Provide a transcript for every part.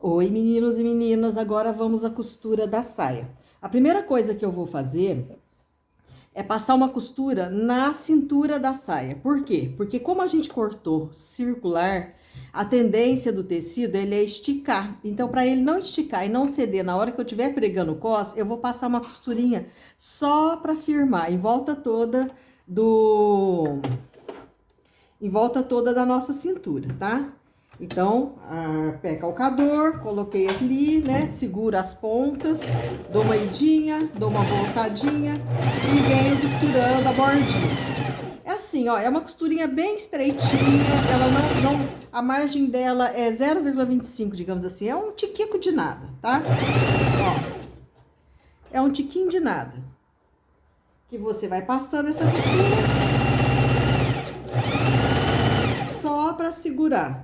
Oi, meninos e meninas, agora vamos à costura da saia. A primeira coisa que eu vou fazer é passar uma costura na cintura da saia. Por quê? Porque como a gente cortou circular, a tendência do tecido ele é esticar. Então, para ele não esticar e não ceder na hora que eu estiver pregando o cos, eu vou passar uma costurinha só para firmar em volta toda da nossa cintura, tá? Então, pé calcador, coloquei ali, né? Seguro as pontas, dou uma idinha, dou uma voltadinha e venho costurando a bordinha. É assim, ó, é uma costurinha bem estreitinha, ela a margem dela é 0,25, digamos assim, é um tiquico de nada, tá? Ó, é um tiquinho de nada. Que você vai passando essa costura só para segurar.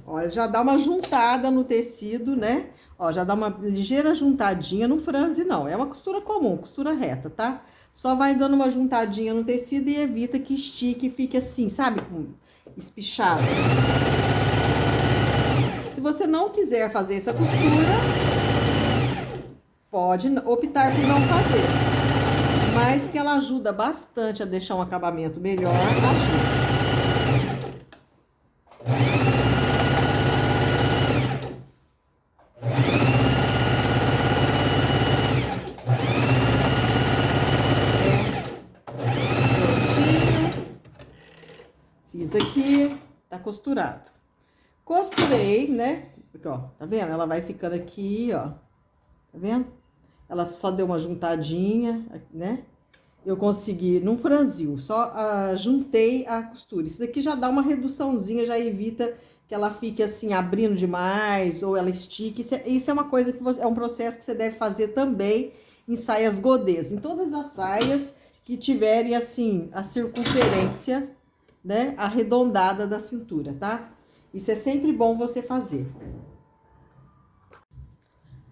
Ó, já dá uma juntada no tecido, né? Ó, já dá uma ligeira juntadinha, não franze não, é uma costura comum, costura reta, tá? Só vai dando uma juntadinha no tecido e evita que estique e fique assim, sabe? Espichado. Se você não quiser fazer essa costura, pode optar por não fazer. Mas que ela ajuda bastante a deixar um acabamento melhor, ajuda. Fiz aqui, tá costurado. Costurei, né? Aqui, ó, tá vendo? Ela vai ficando aqui, ó. Tá vendo? Ela só deu uma juntadinha, né? Eu consegui, não franziu, só juntei a costura. Isso daqui já dá uma reduçãozinha, já evita que ela fique assim, abrindo demais, ou ela estique. Isso é uma coisa que é um processo que você deve fazer também em saias godês. Em todas as saias que tiverem, assim, a circunferência, né, arredondada da cintura, tá? Isso é sempre bom você fazer.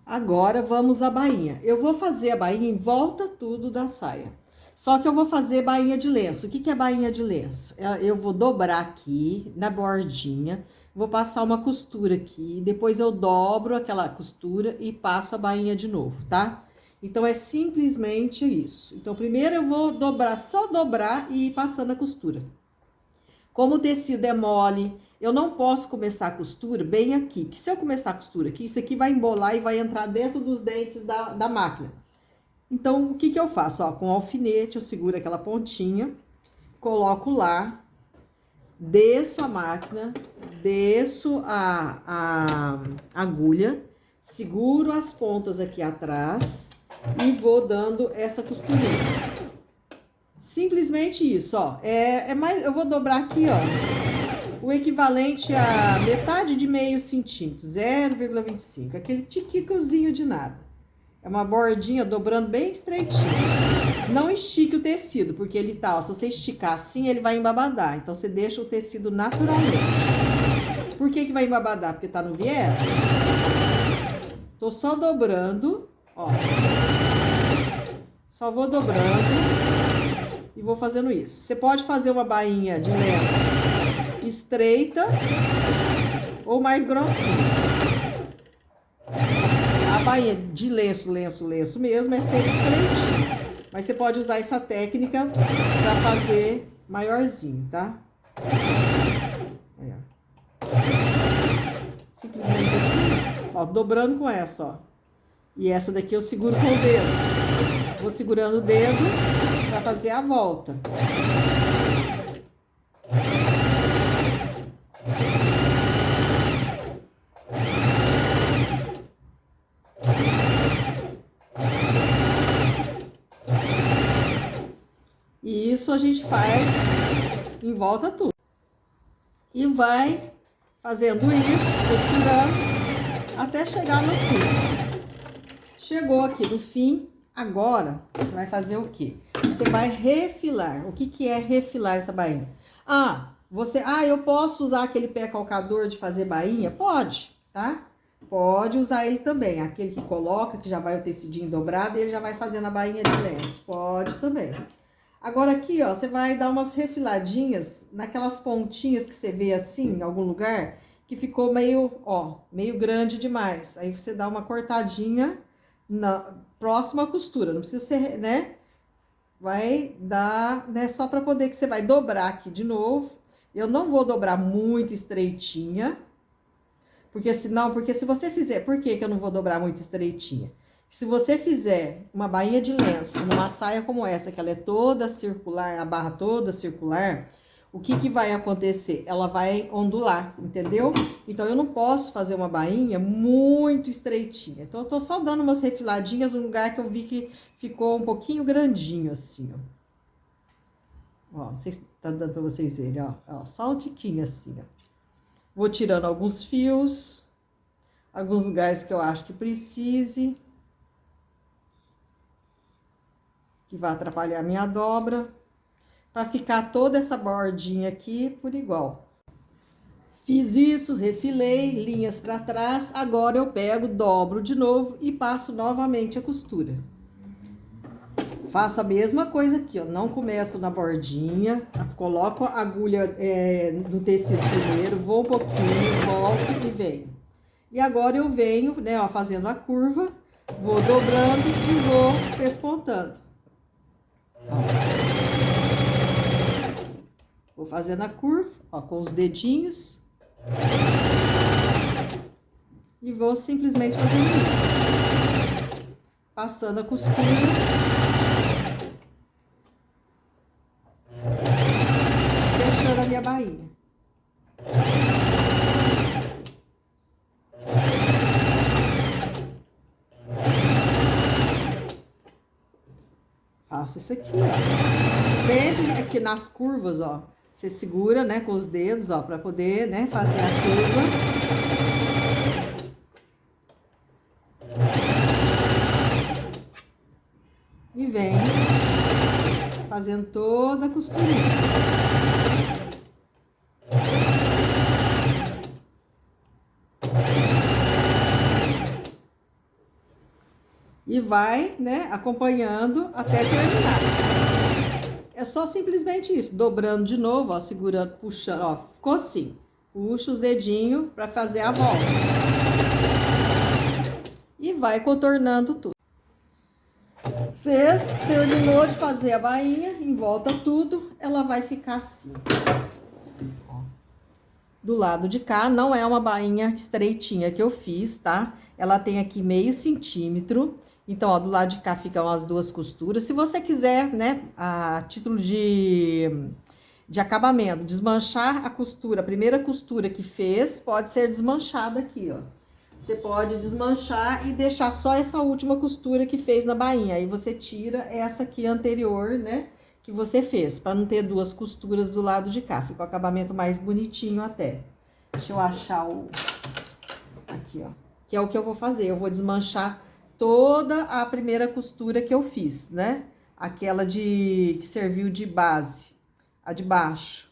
Agora, vamos à bainha. Eu vou fazer a bainha em volta tudo da saia. Só que eu vou fazer bainha de lenço. O que é bainha de lenço? Eu vou dobrar aqui na bordinha, vou passar uma costura aqui, depois eu dobro aquela costura e passo a bainha de novo, tá? Então, é simplesmente isso. Então, primeiro eu vou dobrar, só dobrar e ir passando a costura. Como o tecido é mole, eu não posso começar a costura bem aqui. Que se eu começar a costura aqui, isso aqui vai embolar e vai entrar dentro dos dentes da máquina. Então, o que eu faço? Ó, com alfinete, eu seguro aquela pontinha, coloco lá, desço a máquina, desço a agulha, seguro as pontas aqui atrás e vou dando essa costurinha. Simplesmente isso, ó. Eu vou dobrar aqui, ó, o equivalente a metade de meio centímetro, 0,25, aquele tiquicozinho de nada. É uma bordinha dobrando bem estreitinho. Não estique o tecido, porque ele tá, ó, se você esticar assim, ele vai embabadar. Então, você deixa o tecido naturalmente. Por que vai embabadar? Porque tá no viés. Tô só dobrando, ó. Só vou dobrando e vou fazendo isso. Você pode fazer uma bainha de lenço estreita ou mais grossinha. A bainha de lenço mesmo é sempre estreitinha. Mas você pode usar essa técnica para fazer maiorzinho, tá? Aí, ó. Simplesmente assim, ó, dobrando com essa, ó. E essa daqui eu seguro com o dedo. Vou segurando o dedo para fazer a volta. E isso a gente faz em volta tudo. E vai fazendo isso, costurando, até chegar no fim. Chegou aqui no fim, agora você vai fazer o quê? Você vai refilar. O que é refilar essa bainha? Eu posso usar aquele pé calcador de fazer bainha? Pode, tá? pode usar ele também. Aquele que coloca, que já vai o tecidinho dobrado, ele já vai fazendo a bainha de lenço. Pode também. Agora aqui, ó, você vai dar umas refiladinhas naquelas pontinhas que você vê assim, em algum lugar, que ficou meio, ó, meio grande demais. Aí você dá uma cortadinha na próxima costura. Não precisa ser, né? Vai dar, né, só para poder que você vai dobrar aqui de novo. Eu não vou dobrar muito estreitinha, porque senão, porque se você fizer, por que que eu não vou dobrar muito estreitinha? Se você fizer uma bainha de lenço numa saia como essa, que ela é toda circular, a barra toda circular, o que que vai acontecer? Ela vai ondular, entendeu? Então, eu não posso fazer uma bainha muito estreitinha. Então, eu tô só dando umas refiladinhas no lugar que eu vi que ficou um pouquinho grandinho, assim, ó. Ó, não sei se tá dando pra vocês verem, ó. Só um tiquinho assim, ó. Vou tirando alguns fios, alguns lugares que eu acho que precise, que vai atrapalhar a minha dobra, para ficar toda essa bordinha aqui por igual. Fiz isso, refilei, linhas para trás, agora eu pego, dobro de novo e passo novamente a costura. Faço a mesma coisa aqui, ó, não começo na bordinha, coloco a agulha no tecido primeiro, vou um pouquinho, volto e venho. E agora eu venho, né, ó, fazendo a curva, vou dobrando e vou pespontando. Vou fazendo a curva, ó, com os dedinhos. E vou simplesmente fazendo isso. Passando a costura. Fechando a minha bainha. Faço isso aqui, ó. Sempre aqui nas curvas, ó. Você segura, né, com os dedos, ó, pra poder, né, fazer a curva. E vem fazendo toda a costurinha. E vai, né, acompanhando até terminar. É só simplesmente isso, dobrando de novo, ó, segurando, puxando, ó, ficou assim. Puxa os dedinhos para fazer a volta. E vai contornando tudo. Fez, terminou de fazer a bainha, em volta tudo, ela vai ficar assim. Ó. Do lado de cá, não é uma bainha estreitinha que eu fiz, tá? Ela tem aqui meio centímetro. Então, ó, do lado de cá ficam as duas costuras. Se você quiser, né, a título de acabamento, desmanchar a costura, a primeira costura que fez, pode ser desmanchada aqui, ó. Você pode desmanchar e deixar só essa última costura que fez na bainha. Aí você tira essa aqui anterior, né, que você fez, para não ter duas costuras do lado de cá. Fica o acabamento mais bonitinho até. Deixa eu achar o... Aqui, ó. Que é o que eu vou fazer. Eu vou desmanchar toda a primeira costura que eu fiz, né? Aquela que serviu de base, a de baixo.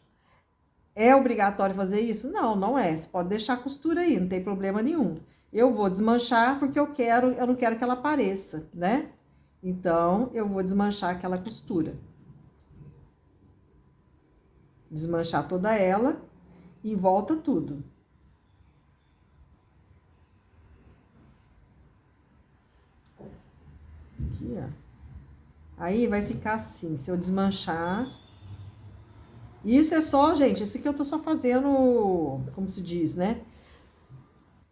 É obrigatório fazer isso? Não, não é. Você pode deixar a costura aí, não tem problema nenhum. Eu vou desmanchar porque eu não quero que ela apareça, né? Então, eu vou desmanchar aquela costura. Desmanchar toda ela e volta tudo. Aqui, ó. Aí vai ficar assim, se eu desmanchar. Isso é só, gente, isso aqui eu tô só fazendo, como se diz, né?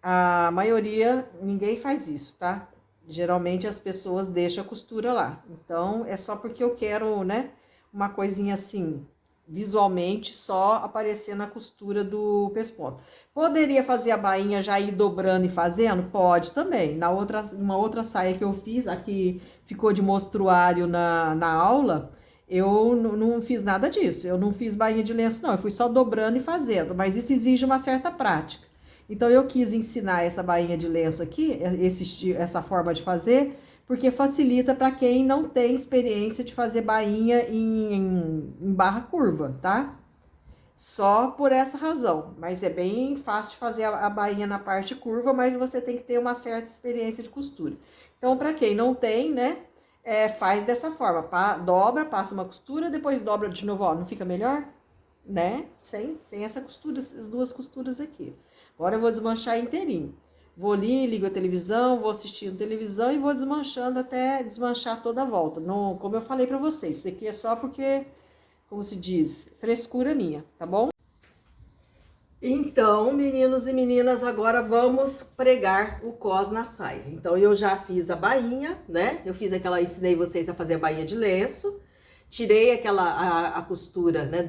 A maioria, ninguém faz isso, tá? Geralmente as pessoas deixam a costura lá. Então, é só porque eu quero, né, uma coisinha assim, visualmente, só aparecer na costura do pesponto. Poderia fazer a bainha já ir dobrando e fazendo? Pode também. Uma outra saia que eu fiz, aqui ficou de mostruário na aula, eu não fiz nada disso. Eu não fiz bainha de lenço, não. Eu fui só dobrando e fazendo. Mas isso exige uma certa prática. Então, eu quis ensinar essa bainha de lenço aqui, essa forma de fazer, porque facilita para quem não tem experiência de fazer bainha em barra curva, tá? Só por essa razão, mas é bem fácil de fazer a bainha na parte curva, mas você tem que ter uma certa experiência de costura. Então, para quem não tem, né, faz dessa forma, dobra, passa uma costura, depois dobra de novo, ó, não fica melhor? Né? Sem essa costura, essas duas costuras aqui. Agora eu vou desmanchar inteirinho. Vou ali, ligo a televisão, vou assistindo televisão e vou desmanchando até desmanchar toda a volta. Não, como eu falei pra vocês, isso aqui é só porque, como se diz, frescura minha, tá bom? Então, meninos e meninas, agora vamos pregar o cos na saia. Então, eu já fiz a bainha, né? Eu fiz aquela, ensinei vocês a fazer a bainha de lenço. Tirei a costura, né,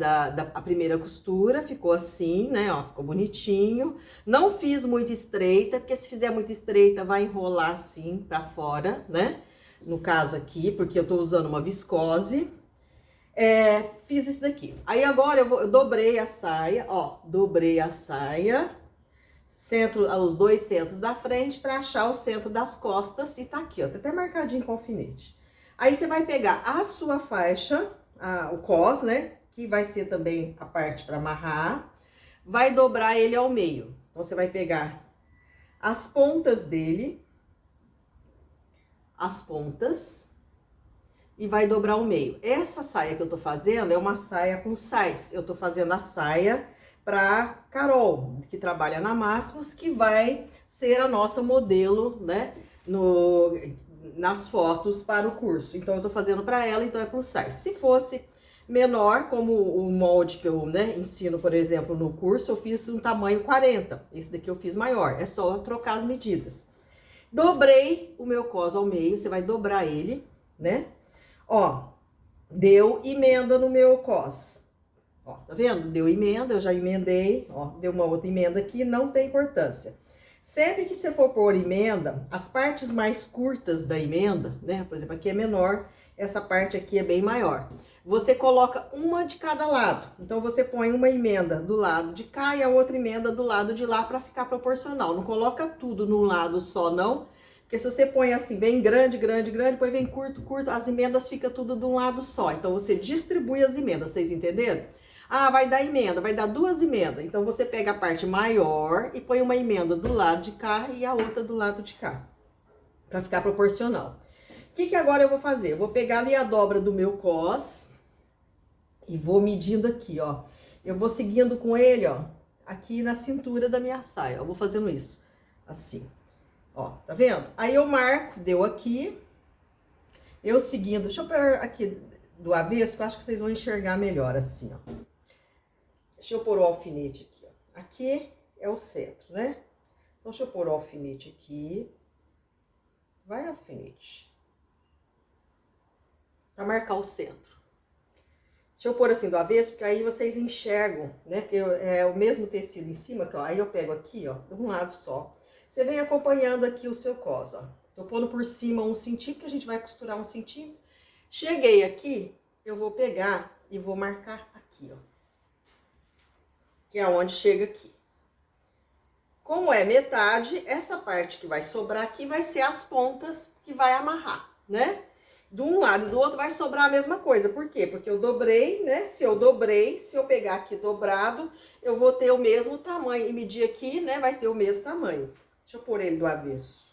a primeira costura, ficou assim, né, ó, ficou bonitinho. Não fiz muito estreita, porque se fizer muito estreita vai enrolar assim pra fora, né? No caso aqui, porque eu tô usando uma viscose. Fiz isso daqui. Aí agora eu dobrei a saia, ó, dobrei a saia, os dois centros da frente para achar o centro das costas e tá aqui, ó, tá até marcadinho com alfinete. Aí você vai pegar a sua faixa, o cos, né, que vai ser também a parte para amarrar, vai dobrar ele ao meio. Então você vai pegar as pontas dele, as pontas, e vai dobrar o meio. Essa saia que eu tô fazendo é uma saia com sais. Eu tô fazendo a saia pra Carol, que trabalha na Máximos, que vai ser a nossa modelo, né, nas fotos para o curso. Então, eu tô fazendo pra ela, então é pro sais. Se fosse menor, como o molde que eu, né, ensino, por exemplo, no curso, eu fiz um tamanho 40. Esse daqui eu fiz maior. É só trocar as medidas. Dobrei o meu cos ao meio, você vai dobrar ele, né? Ó, deu emenda no meu cos. Ó, tá vendo? Deu emenda, eu já emendei. Ó, deu uma outra emenda aqui, não tem importância. Sempre que você for pôr emenda, as partes mais curtas da emenda, né? Por exemplo, aqui é menor, essa parte aqui é bem maior. Você coloca uma de cada lado. Então, você põe uma emenda do lado de cá e a outra emenda do lado de lá para ficar proporcional. Não coloca tudo num lado só, não. Porque se você põe assim, bem grande, grande, grande, depois vem curto, curto, as emendas ficam tudo de um lado só. Então, você distribui as emendas, vocês entenderam? Ah, vai dar emenda, vai dar duas emendas. Então, você pega a parte maior e põe uma emenda do lado de cá e a outra do lado de cá. Pra ficar proporcional. O que agora eu vou fazer? Eu vou pegar ali a dobra do meu cos e vou medindo aqui, ó. Eu vou seguindo com ele, ó, aqui na cintura da minha saia. Eu vou fazendo isso, assim. Ó, tá vendo? Aí eu marco, deu aqui. Eu seguindo, deixa eu pôr aqui do avesso, que eu acho que vocês vão enxergar melhor assim, ó. Deixa eu pôr o alfinete aqui, ó. Aqui é o centro, né? Então, deixa eu pôr o alfinete aqui. Vai, alfinete. Pra marcar o centro. Deixa eu pôr assim do avesso, porque aí vocês enxergam, né? Porque é o mesmo tecido em cima, ó. Aí eu pego aqui, ó, de um lado só. Você vem acompanhando aqui o seu cos, ó. Tô pondo por cima 1 centímetro, que a gente vai costurar 1 centímetro. Cheguei aqui, eu vou pegar e vou marcar aqui, ó. Que é onde chega aqui. Como é metade, essa parte que vai sobrar aqui vai ser as pontas que vai amarrar, né? De um lado e do outro vai sobrar a mesma coisa. Por quê? Porque eu dobrei, né? Se eu pegar aqui dobrado, eu vou ter o mesmo tamanho. E medir aqui, né? Vai ter o mesmo tamanho. Deixa eu pôr ele do avesso.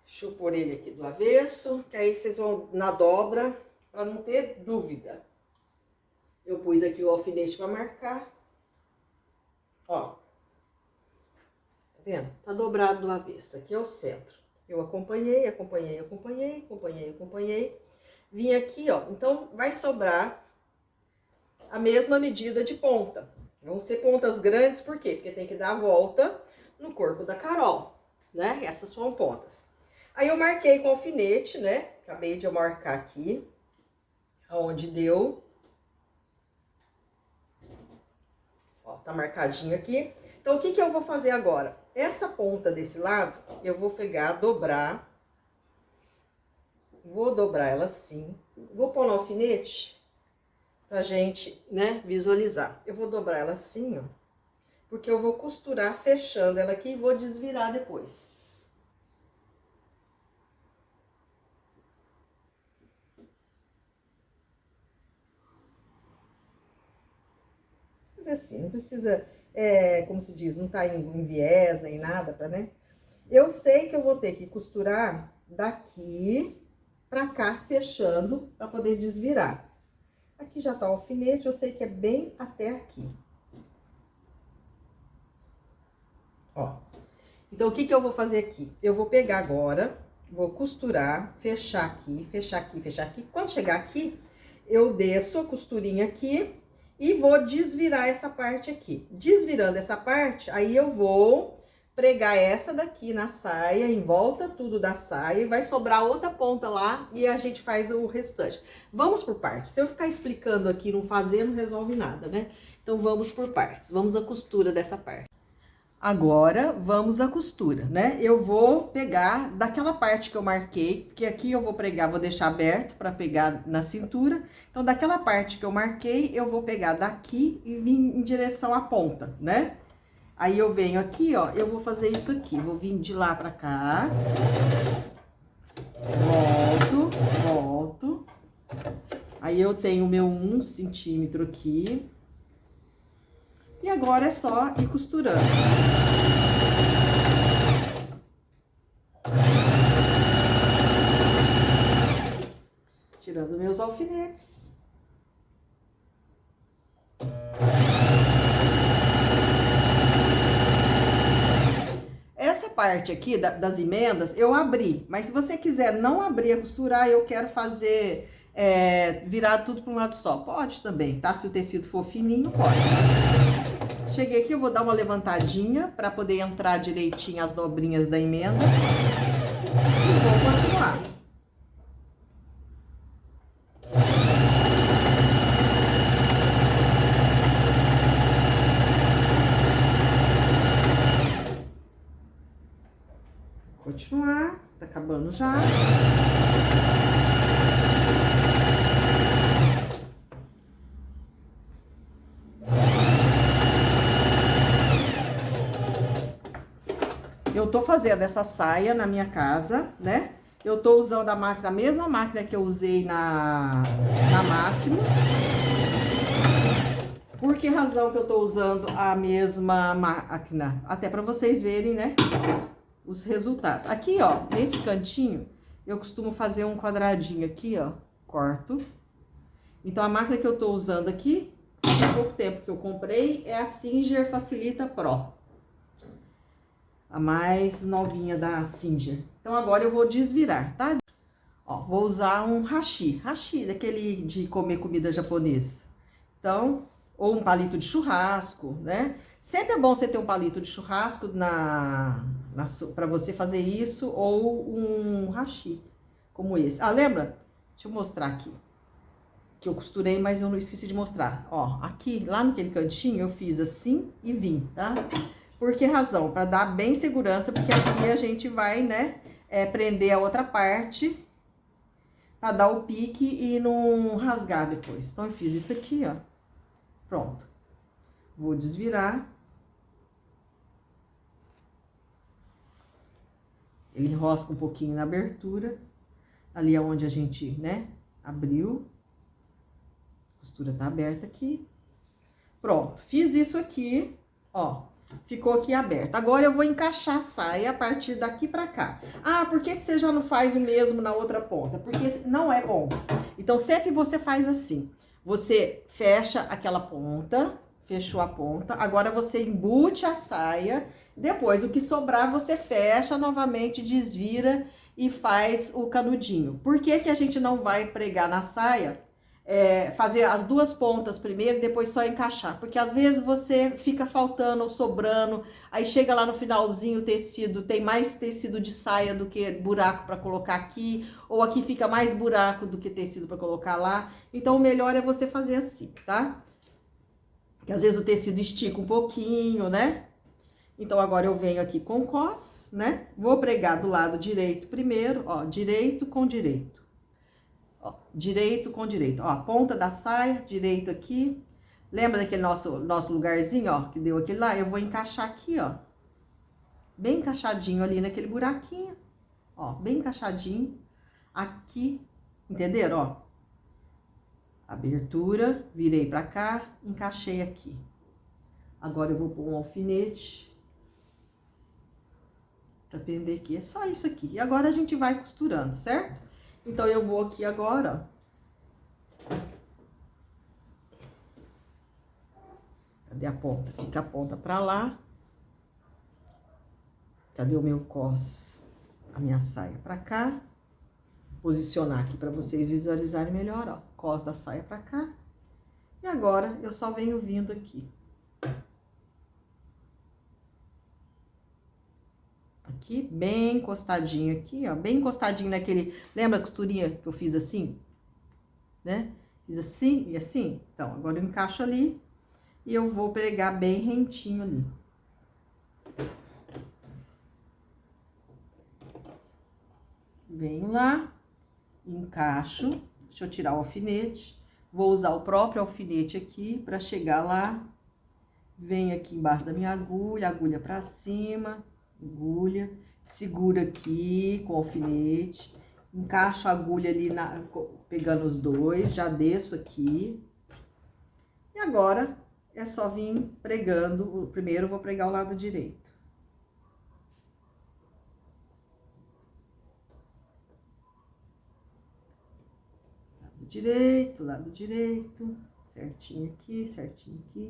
Deixa eu pôr ele aqui do avesso, que aí vocês vão na dobra, para não ter dúvida. Eu pus aqui o alfinete para marcar. Ó. Tá vendo? Tá dobrado do avesso. Aqui é o centro. Eu acompanhei, acompanhei, acompanhei, acompanhei, acompanhei. Vim aqui, ó. Então, vai sobrar a mesma medida de ponta. Vão ser pontas grandes, por quê? Porque tem que dar a volta no corpo da Carol, né? Essas são pontas. Aí eu marquei com alfinete, né? Acabei de marcar aqui, aonde deu. Ó, tá marcadinho aqui. Então, o que eu vou fazer agora? Essa ponta desse lado, eu vou pegar, dobrar. Vou dobrar ela assim. Vou pôr no alfinete pra gente, né, visualizar. Eu vou dobrar ela assim, ó. Porque eu vou costurar fechando ela aqui e vou desvirar depois. fazer assim, não precisa, como se diz, não tá em viés nem nada, né? Eu sei que eu vou ter que costurar daqui pra cá, fechando, pra poder desvirar. Aqui já tá o alfinete, eu sei que é bem até aqui. Ó. Então, o que que eu vou fazer aqui? Eu vou pegar agora, vou costurar, fechar aqui, fechar aqui, fechar aqui. Quando chegar aqui, eu desço a costurinha aqui e vou desvirar essa parte aqui. Desvirando essa parte, aí eu vou pregar essa daqui na saia, em volta tudo da saia, e vai sobrar outra ponta lá e a gente faz o restante. Vamos por partes. Se eu ficar explicando aqui, não fazer, não resolve nada, né? Então, vamos por partes. Vamos à costura dessa parte. Agora, vamos à costura, né? Eu vou pegar daquela parte que eu marquei, porque aqui eu vou pregar, vou deixar aberto para pegar na cintura. Então, daquela parte que eu marquei, eu vou pegar daqui e vir em direção à ponta, né? Aí, eu venho aqui, ó, eu vou fazer isso aqui. Vou vir de lá pra cá. Volto. Aí, eu tenho o meu 1 centímetro aqui. E agora é só ir costurando. Tirando meus alfinetes. Essa parte aqui das emendas, eu abri. Mas se você quiser não abrir a costurar, eu quero fazer virar tudo para um lado só. Pode também, tá? Se o tecido for fininho, pode. Cheguei aqui, eu vou dar uma levantadinha para poder entrar direitinho as dobrinhas da emenda. E vou continuar. Continuar, tá acabando já. Eu tô fazendo essa saia na minha casa, né? Eu tô usando a mesma máquina que eu usei na Máximos. Por que razão que eu tô usando a mesma máquina? Até pra vocês verem, né? Os resultados. Aqui, ó, nesse cantinho, eu costumo fazer um quadradinho aqui, ó. Corto. Então, a máquina que eu tô usando aqui, há pouco tempo que eu comprei, é a Singer Facilita Pro. A mais novinha da Singer. Então, agora eu vou desvirar, tá? Ó, vou usar um hashi. Hashi, daquele de comer comida japonesa. Então, ou um palito de churrasco, né? Sempre é bom você ter um palito de churrasco para você fazer isso, ou um hashi, como esse. Ah, lembra? Deixa eu mostrar aqui. Que eu costurei, mas eu não esqueci de mostrar. Ó, aqui, lá naquele cantinho, eu fiz assim e vim, tá? Por que razão? Para dar bem segurança, porque aqui a gente vai, né, prender a outra parte, para dar o pique e não rasgar depois. Então, eu fiz isso aqui, ó. Pronto. Vou desvirar. Ele enrosca um pouquinho na abertura, ali é onde a gente, né, abriu. A costura tá aberta aqui. Pronto, fiz isso aqui, ó, ficou aqui aberto. Agora eu vou encaixar a saia a partir daqui pra cá. Ah, por que que você já não faz o mesmo na outra ponta? Porque não é bom. Então, sempre você faz assim, você fecha aquela ponta, fechou a ponta, agora você embute a saia, depois o que sobrar você fecha novamente, desvira e faz o canudinho. Por que que a gente não vai pregar na saia, fazer as duas pontas primeiro e depois só encaixar? Porque às vezes você fica faltando ou sobrando, aí chega lá no finalzinho o tecido, tem mais tecido de saia do que buraco para colocar aqui, ou aqui fica mais buraco do que tecido para colocar lá. Então o melhor é você fazer assim, tá? Que às vezes o tecido estica um pouquinho, né? Então, agora eu venho aqui com cos, né? Vou pregar do lado direito primeiro, ó, direito com direito. Ó, direito com direito. Ó, a ponta da saia, direito aqui. Lembra daquele nosso lugarzinho, ó, que deu aquele lá? Eu vou encaixar aqui, ó. Bem encaixadinho ali naquele buraquinho. Ó, bem encaixadinho. Aqui, entenderam, ó? Abertura, virei pra cá, encaixei aqui. Agora eu vou pôr um alfinete pra prender aqui. É só isso aqui. E agora a gente vai costurando, certo? Então, eu vou aqui agora, ó. Cadê a ponta? Fica a ponta pra lá. Cadê o meu cos? A minha saia pra cá. Posicionar aqui pra vocês visualizarem melhor, ó. Cos da saia pra cá. E agora, eu só venho vindo aqui. Aqui, bem encostadinho aqui, ó. Bem encostadinho naquele... Lembra a costurinha que eu fiz assim? Né? Fiz assim e assim. Então, agora eu encaixo ali. E eu vou pregar bem rentinho ali. Venho lá, encaixo. Deixa eu tirar o alfinete. Vou usar o próprio alfinete aqui para chegar lá. Venho aqui embaixo da minha agulha pra cima, agulha. Seguro aqui com o alfinete. Encaixo a agulha ali, pegando os dois. Já desço aqui. E agora... é só vir pregando. Primeiro eu vou pregar o lado direito. Lado direito. Certinho aqui, certinho aqui.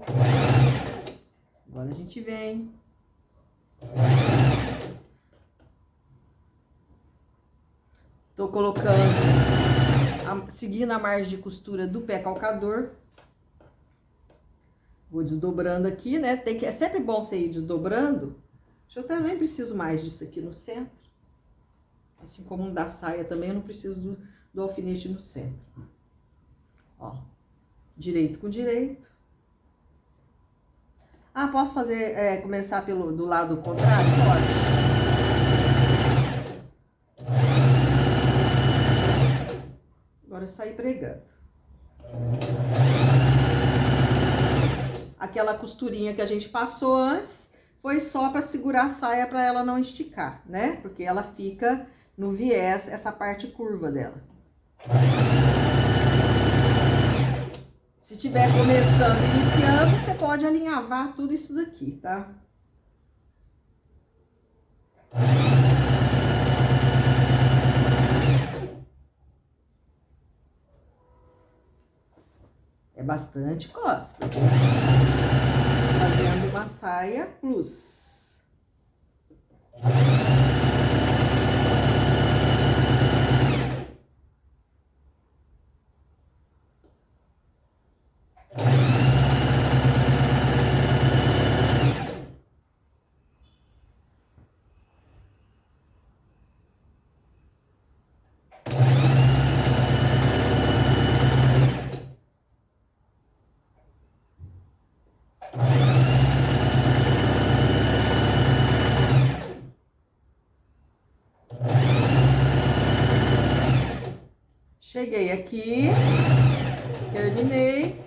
Agora a gente vem. Tô colocando, seguindo a margem de costura do pé calcador. Vou desdobrando aqui, né? É sempre bom você ir desdobrando. Eu também preciso mais disso aqui no centro. Assim como um da saia também, eu não preciso do alfinete no centro. Ó, direito com direito. Ah, posso fazer, começar do lado contrário? Pode. Agora é só ir pregando. Aquela costurinha que a gente passou antes, foi só para segurar a saia para ela não esticar, né? Porque ela fica no viés, essa parte curva dela. Se tiver começando, iniciando, você pode alinhavar tudo isso daqui, tá? É bastante cóspio. Fazendo uma saia plus. Cheguei aqui, terminei,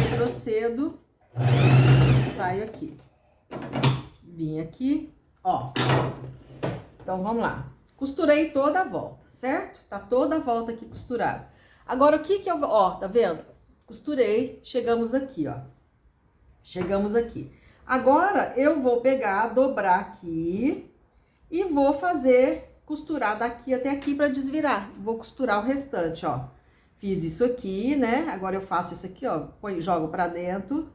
retrocedo, saio aqui. Vim aqui, ó. Então, vamos lá. Costurei toda a volta, certo? Tá toda a volta aqui costurada. Agora, o que que eu... Ó, tá vendo? Costurei, chegamos aqui, ó. Chegamos aqui. Agora, eu vou pegar, dobrar aqui e vou fazer... costurar daqui até aqui para desvirar. Vou costurar o restante, ó. Fiz isso aqui, né? Agora eu faço isso aqui, ó. Jogo para dentro.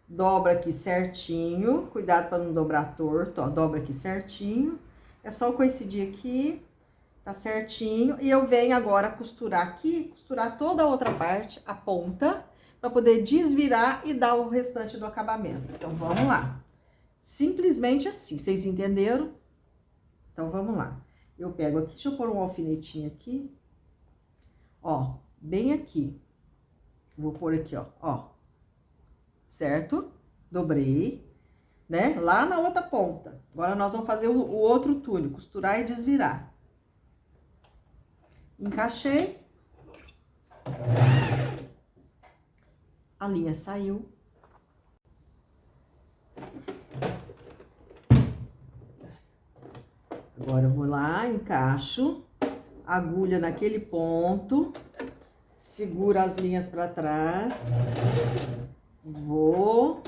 Dobra aqui certinho. Cuidado para não dobrar torto, ó. Dobra aqui certinho. É só coincidir aqui. Tá certinho. E eu venho agora costurar aqui, costurar toda a outra parte, a ponta, para poder desvirar e dar o restante do acabamento. Então, vamos lá. Simplesmente assim, vocês entenderam? Então, vamos lá. Eu pego aqui, deixa eu pôr um alfinetinho aqui. Ó, bem aqui. Vou pôr aqui, ó. Certo? Dobrei, né? Lá na outra ponta. Agora, nós vamos fazer o outro túnel, costurar e desvirar. Encaixei. A linha saiu. Agora, eu vou lá, encaixo, agulha naquele ponto, segura as linhas para trás, Vou,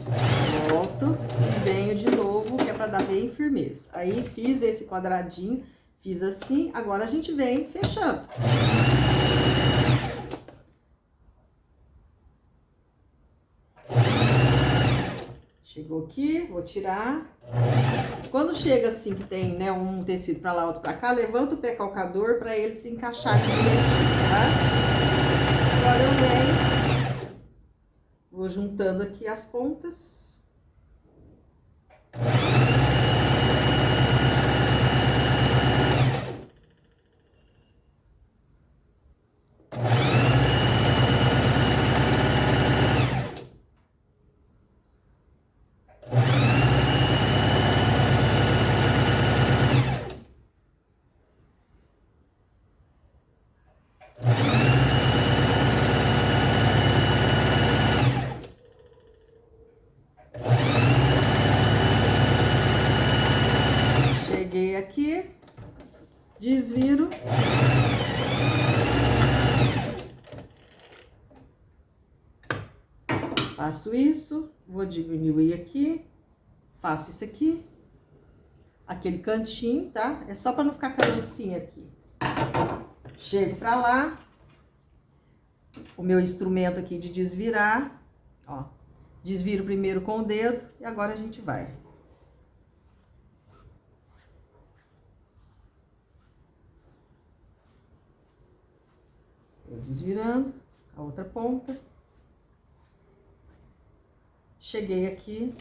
volto e venho de novo, que é pra dar bem firmeza. Aí, fiz esse quadradinho, fiz assim, agora a gente vem fechando. Chegou aqui, vou tirar. Quando chega assim, que tem, né, um tecido pra lá, outro pra cá, levanta o pé calcador pra ele se encaixar aqui direitinho, tá? Agora eu venho, vou juntando aqui as pontas. Cheguei aqui, desviro. Faço isso, vou diminuir aqui, faço isso aqui, aquele cantinho, tá? É só pra não ficar cabecinha aqui. Chego pra lá, o meu instrumento aqui de desvirar, ó. Desviro primeiro com o dedo e agora a gente vai. Vou desvirando a outra ponta. Cheguei aqui,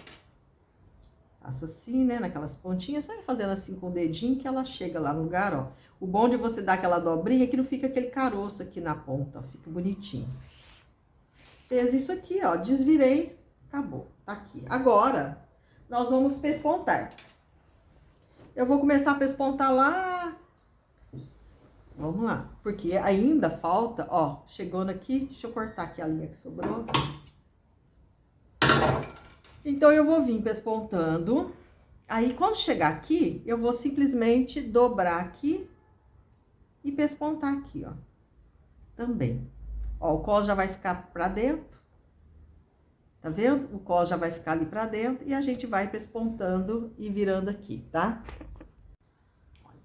faço assim, né, naquelas pontinhas, só fazendo assim com o dedinho que ela chega lá no lugar, ó. O bom de você dar aquela dobrinha é que não fica aquele caroço aqui na ponta, ó, fica bonitinho. Fez isso aqui, ó, desvirei, acabou, tá aqui. Agora, nós vamos pespontar. Eu vou começar a pespontar lá. Vamos lá, porque ainda falta, ó, chegando aqui, deixa eu cortar aqui a linha que sobrou. Então, eu vou vir pespontando. Aí, quando chegar aqui, eu vou simplesmente dobrar aqui e pespontar aqui, ó. Também. Ó, o cós já vai ficar pra dentro. Tá vendo? O cós já vai ficar ali pra dentro e a gente vai pespontando e virando aqui, tá?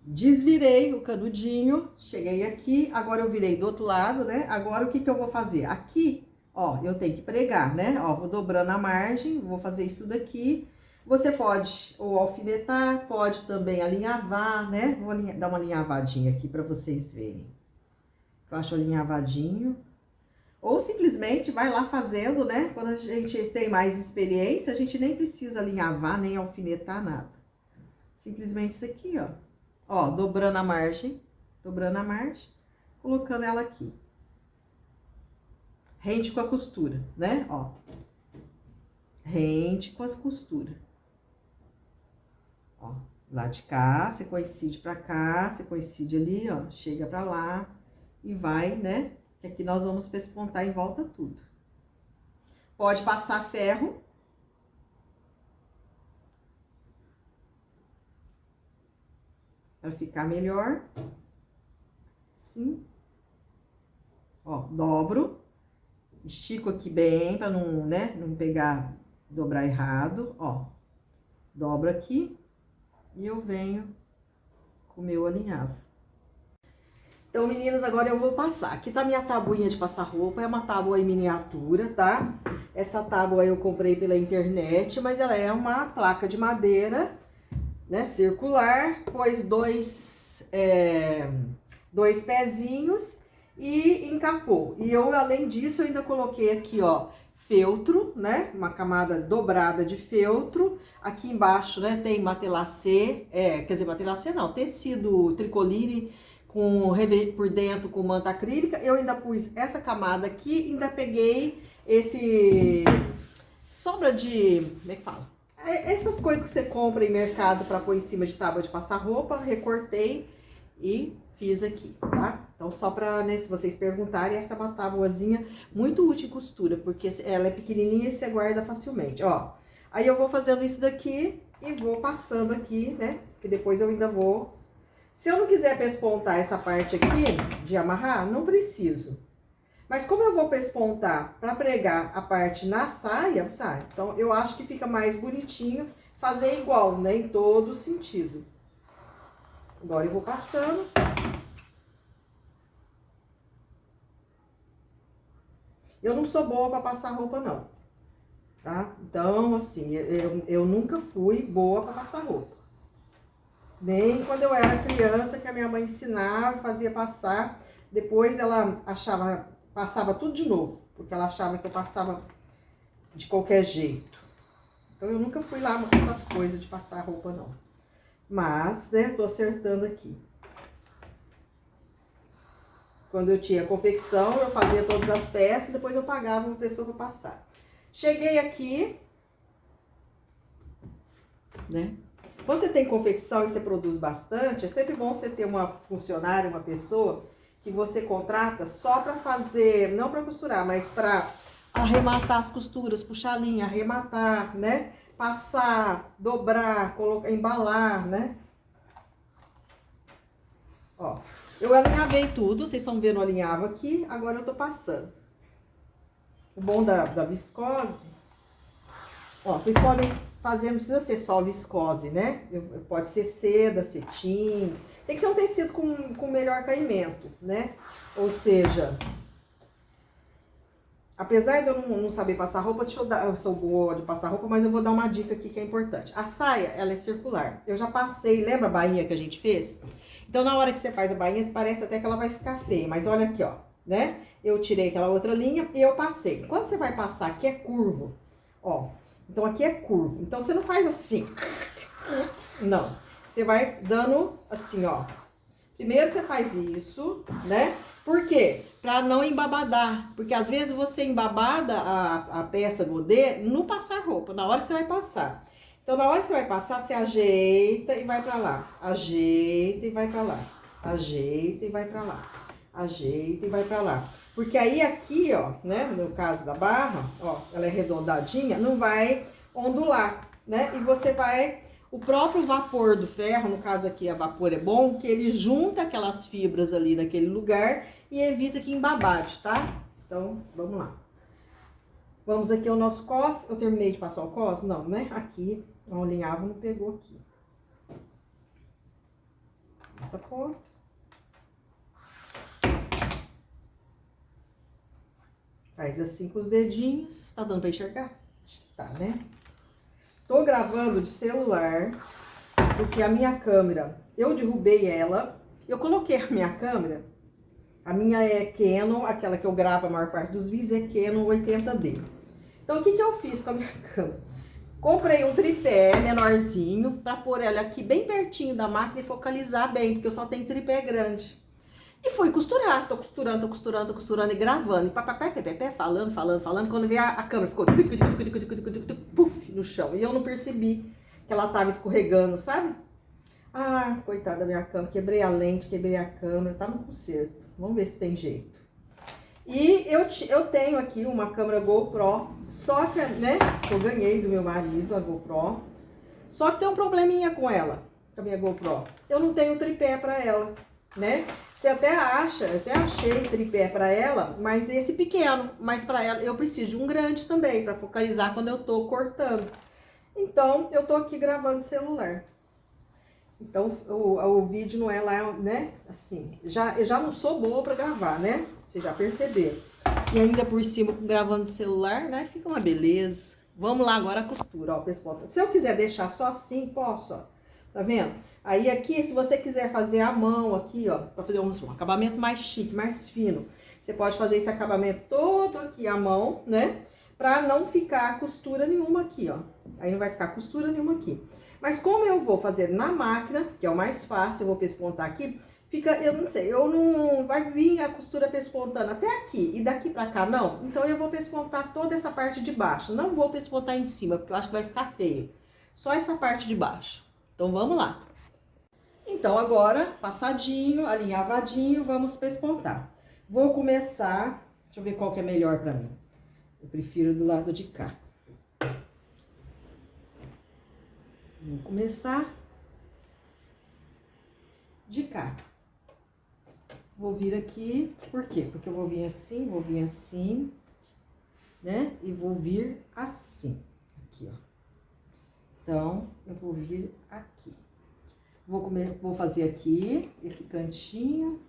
Desvirei o canudinho, cheguei aqui, agora eu virei do outro lado, né? Agora, o que que eu vou fazer? Aqui, ó, eu tenho que pregar, né? Ó, vou dobrando a margem, vou fazer isso daqui. Você pode ou alfinetar, pode também alinhavar, né? Vou dar uma alinhavadinha aqui pra vocês verem. Eu acho alinhavadinho. Ou simplesmente vai lá fazendo, né? Quando a gente tem mais experiência, a gente nem precisa alinhavar, nem alfinetar nada. Simplesmente isso aqui, ó. Ó, dobrando a margem, colocando ela aqui. Rente com a costura, né? Ó. Rente com as costuras. Ó, lá de cá, você coincide pra cá, você coincide ali, ó. Chega pra lá e vai, né? Que aqui nós vamos pespontar em volta tudo. Pode passar ferro. Para ficar melhor. Assim. Ó, dobro. Estico aqui bem, para não, né, não pegar, dobrar errado, ó. Dobro aqui. E eu venho com o meu alinhavo. Então, meninas, agora eu vou passar. Aqui tá minha tabuinha de passar roupa, é uma tábua em miniatura, tá? Essa tábua eu comprei pela internet, mas ela é uma placa de madeira, né, circular, pôs dois pezinhos e encapou. E eu, além disso, eu ainda coloquei aqui, ó, feltro, né, uma camada dobrada de feltro. Aqui embaixo, né, tem matelacê, quer dizer, matelacê não, tecido tricoline por dentro com manta acrílica. Eu ainda pus essa camada aqui, ainda peguei esse sobra de, como é que fala? Essas coisas que você compra em mercado para pôr em cima de tábua de passar roupa, recortei e fiz aqui, tá? Então, só pra, né, se vocês perguntarem, essa é uma tábuazinha muito útil em costura, porque ela é pequenininha e você guarda facilmente, ó. Aí, eu vou fazendo isso daqui e vou passando aqui, né, que depois eu ainda vou... Se eu não quiser pespontar essa parte aqui, de amarrar, não preciso. Mas como eu vou pespontar para pregar a parte na saia, sabe? Então eu acho que fica mais bonitinho fazer igual, né? Em todo sentido. Agora eu vou passando. Eu não sou boa para passar roupa, não. Tá? Então, assim, eu nunca fui boa para passar roupa. Nem quando eu era criança, que a minha mãe ensinava, fazia passar. Depois ela achava, passava tudo de novo, porque ela achava que eu passava de qualquer jeito. Então eu nunca fui lá com essas coisas de passar roupa, não. Mas, né, tô acertando aqui. Quando eu tinha confecção, eu fazia todas as peças, depois eu pagava uma pessoa para passar. Cheguei aqui, né? Quando você tem confecção e você produz bastante, é sempre bom você ter uma funcionária, uma pessoa que você contrata só para fazer, não para costurar, mas para arrematar as costuras, puxar a linha, arrematar, né? Passar, dobrar, colocar, embalar, né? Ó, eu alinhavei tudo, vocês estão vendo, eu alinhava aqui, agora eu tô passando. O bom da viscose, ó, vocês podem fazer, não precisa ser só viscose, né? Pode ser seda, cetim, tem que ser um tecido com melhor caimento, né? Ou seja, apesar de eu não saber passar roupa, deixa eu dar, eu sou boa de passar roupa, mas eu vou dar uma dica aqui que é importante. A saia, ela é circular. Eu já passei, lembra a bainha que a gente fez? Então, na hora que você faz a bainha, parece até que ela vai ficar feia, mas olha aqui, ó, né? Eu tirei aquela outra linha e eu passei. Quando você vai passar, aqui é curvo, ó. Então, aqui é curvo. Então, você não faz assim. Não. Você vai dando assim, ó. Primeiro você faz isso, né? Por quê? Pra não embabadar. Porque às vezes você embabada a peça godê no passar roupa, na hora que você vai passar. Então, na hora que você vai passar, você ajeita e vai pra lá. Ajeita e vai pra lá. Ajeita e vai pra lá. Ajeita e vai pra lá. Porque aí aqui, ó, né, no caso da barra, ó, ela é arredondadinha, não vai ondular, né? E você vai, o próprio vapor do ferro, no caso aqui a vapor é bom, que ele junta aquelas fibras ali naquele lugar e evita que embabade, tá? Então, vamos lá. Vamos aqui ao nosso cos. Eu terminei de passar o cos? Não, né? Aqui, não alinhava, não pegou aqui. Essa ponta. Faz assim com os dedinhos. Tá dando pra enxergar? Acho que tá, né? Tô gravando de celular, porque a minha câmera, eu derrubei ela. Eu coloquei a minha câmera, a minha é Canon, aquela que eu gravo a maior parte dos vídeos, é Canon 80D. Então, o que eu fiz com a minha câmera? Comprei um tripé menorzinho para pôr ela aqui bem pertinho da máquina e focalizar bem, porque eu só tenho tripé grande. E fui costurar, tô costurando e gravando. E papapé, falando. Quando vi a câmera ficou puf, no chão. E eu não percebi que ela tava escorregando, sabe? Ah, coitada da minha câmera. Quebrei a lente, quebrei a câmera. Tá no conserto. Vamos ver se tem jeito. E eu tenho aqui uma câmera GoPro, só que, né, eu ganhei do meu marido a GoPro. Só que tem um probleminha com ela, com a minha GoPro. Eu não tenho tripé pra ela, né? Você até acha, eu até achei tripé pra ela, mas esse pequeno. Mas pra ela eu preciso de um grande também, pra focalizar quando eu tô cortando. Então, eu tô aqui gravando celular. Então, o vídeo não é lá, né? Assim, eu já não sou boa pra gravar, né? Vocês já perceberam. E ainda por cima, gravando no celular, né? Fica uma beleza. Vamos lá agora a costura, ó, pessoal. Se eu quiser deixar só assim, posso, ó. Tá vendo? Aí aqui, se você quiser fazer a mão aqui, ó, pra fazer um acabamento mais chique, mais fino, você pode fazer esse acabamento todo aqui à mão, né? Pra não ficar costura nenhuma aqui, ó. Aí não vai ficar costura nenhuma aqui. Mas como eu vou fazer na máquina, que é o mais fácil, eu vou pespontar aqui, fica, eu não sei, eu não vai vir a costura pespontando até aqui e daqui pra cá, não. Então eu vou pespontar toda essa parte de baixo, não vou pespontar em cima, porque eu acho que vai ficar feio. Só essa parte de baixo. Então vamos lá. Então agora, passadinho, alinhavadinho, vamos pespontar. Vou começar, deixa eu ver qual que é melhor pra mim. Eu prefiro do lado de cá. Vou começar de cá. Vou vir aqui, por quê? Porque eu vou vir assim, né? E vou vir assim, aqui, ó. Então, eu vou vir aqui. Vou fazer aqui, esse cantinho.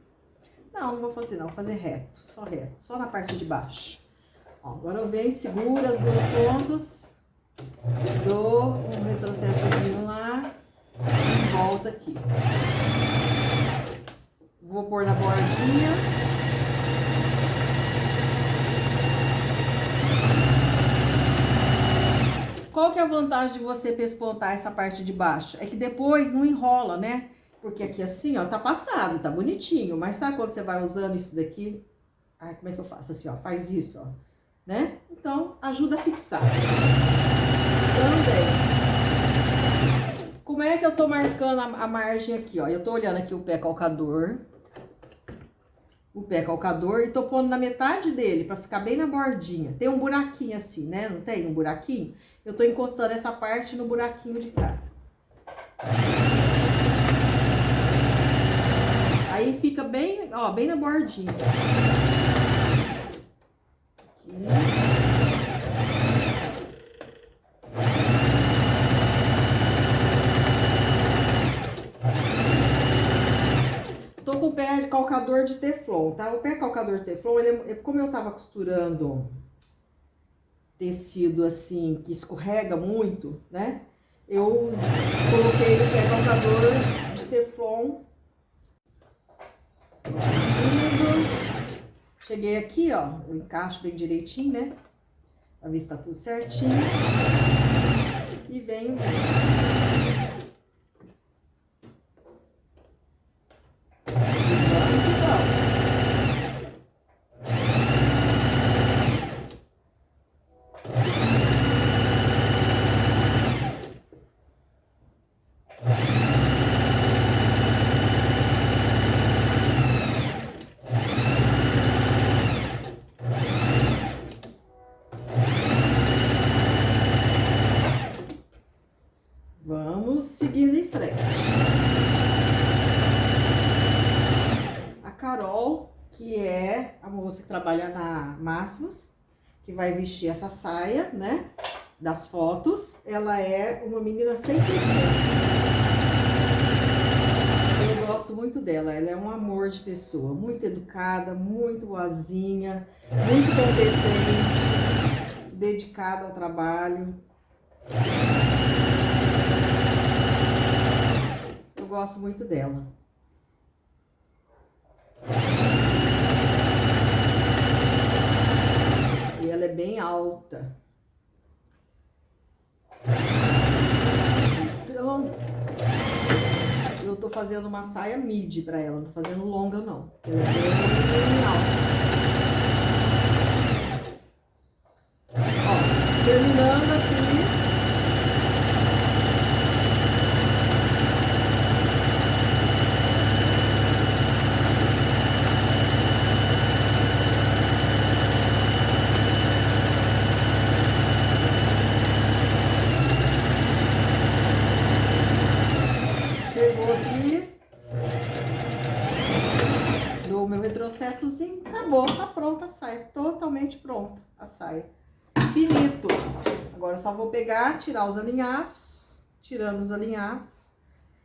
Não, não vou fazer não, vou fazer reto, só na parte de baixo. Ó, agora eu venho, seguro as duas pontas, dou um retrocessozinho lá e volto aqui. Vou pôr na bordinha. Qual que é a vantagem de você pespontar essa parte de baixo? É que depois não enrola, né? Porque aqui assim, ó, tá passado, tá bonitinho. Mas sabe quando você vai usando isso daqui? Ai, como é que eu faço? Assim, ó, faz isso, ó, né? Então, ajuda a fixar. Também. Como é que eu tô marcando a margem aqui, ó? Eu tô olhando aqui o pé calcador. E tô pondo na metade dele, pra ficar bem na bordinha. Tem um buraquinho assim, né? Não tem um buraquinho? Eu tô encostando essa parte no buraquinho de cá. Aí fica bem, ó, bem na bordinha. Aqui. Tô com o pé calcador de teflon, tá? O pé calcador de teflon, ele como eu tava costurando tecido assim, que escorrega muito, né? Eu coloquei o pé calcador de teflon. Cheguei aqui, ó, eu encaixo bem direitinho, né? Pra ver se tá tudo certinho. E venho. Vamos seguindo em frente. A Carol, que é a moça que trabalha na Máximos, que vai vestir essa saia, né, das fotos, ela é uma menina 100%. Eu gosto muito dela, ela é um amor de pessoa, muito educada, muito boazinha, muito competente, dedicada ao trabalho. Eu gosto muito dela. E ela é bem alta. Então, eu tô fazendo uma saia midi pra ela, não tô fazendo longa não. Ela é bem alta. Ó, terminando aqui. Chegou aqui, dou o meu retrocessozinho, acabou, tá pronta a saia, totalmente pronta a saia. Finito. Agora eu só vou pegar, tirar os alinhavos, tirando os alinhavos.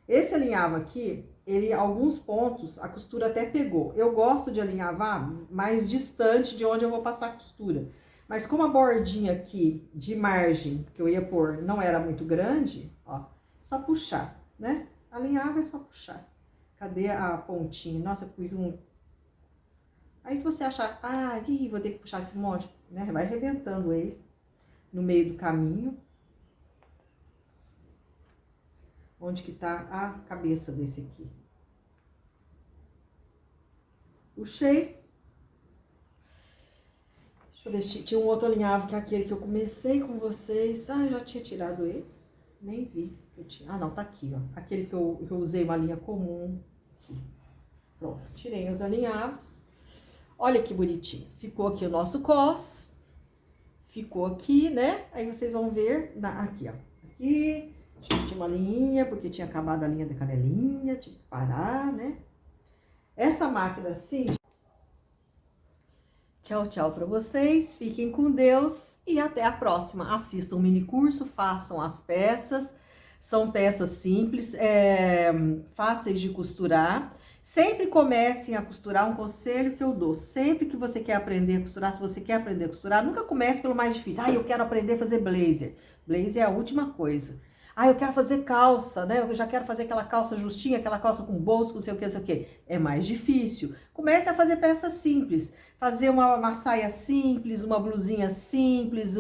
Esse alinhavo aqui, ele, alguns pontos, a costura até pegou. Eu gosto de alinhavar mais distante de onde eu vou passar a costura. Mas como a bordinha aqui de margem que eu ia pôr não era muito grande, ó, só puxar, né? Alinhava é só puxar. Cadê a pontinha? Nossa, eu pus um... Aí se você achar, ah, vou ter que puxar esse monte, né? Vai arrebentando ele no meio do caminho. Onde que tá a cabeça desse aqui. Puxei. Deixa eu ver se tinha um outro alinhavo que é aquele que eu comecei com vocês. Ah, eu já tinha tirado ele. Nem vi. Ah, não, tá aqui, ó. Aquele que eu usei uma linha comum. Aqui. Pronto, tirei os alinhavos. Olha que bonitinho. Ficou aqui o nosso cos. Ficou aqui, né? Aí vocês vão ver aqui, ó. Aqui. Tinha uma linha, porque tinha acabado a linha da canelinha. Tive que parar, né? Essa máquina assim. Tchau, tchau para vocês. Fiquem com Deus e até a próxima. Assistam o mini curso, façam as peças. São peças simples, fáceis de costurar. Sempre comecem a costurar, um conselho que eu dou. Sempre que você quer aprender a costurar, se você quer aprender a costurar, nunca comece pelo mais difícil. Ah, eu quero aprender a fazer blazer. Blazer é a última coisa. Ah, eu quero fazer calça, né? Eu já quero fazer aquela calça justinha, aquela calça com bolso, não sei o que, não sei o que. É mais difícil. Comece a fazer peças simples. Fazer uma saia simples, uma blusinha simples,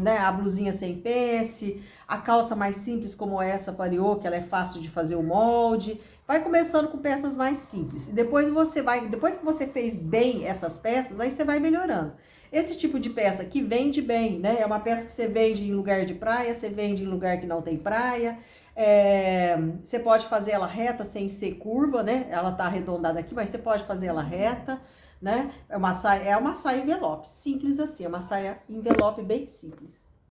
né, a blusinha sem pence, a calça mais simples como essa pariô, que ela é fácil de fazer o molde. Vai começando com peças mais simples. E depois depois que você fez bem essas peças, aí você vai melhorando. Esse tipo de peça que vende bem, né? É uma peça que você vende em lugar de praia, você vende em lugar que não tem praia. Você pode fazer ela reta sem ser curva, né? Ela tá arredondada aqui, mas você pode fazer ela reta, né? É uma saia envelope, simples assim, é uma saia envelope bem simples.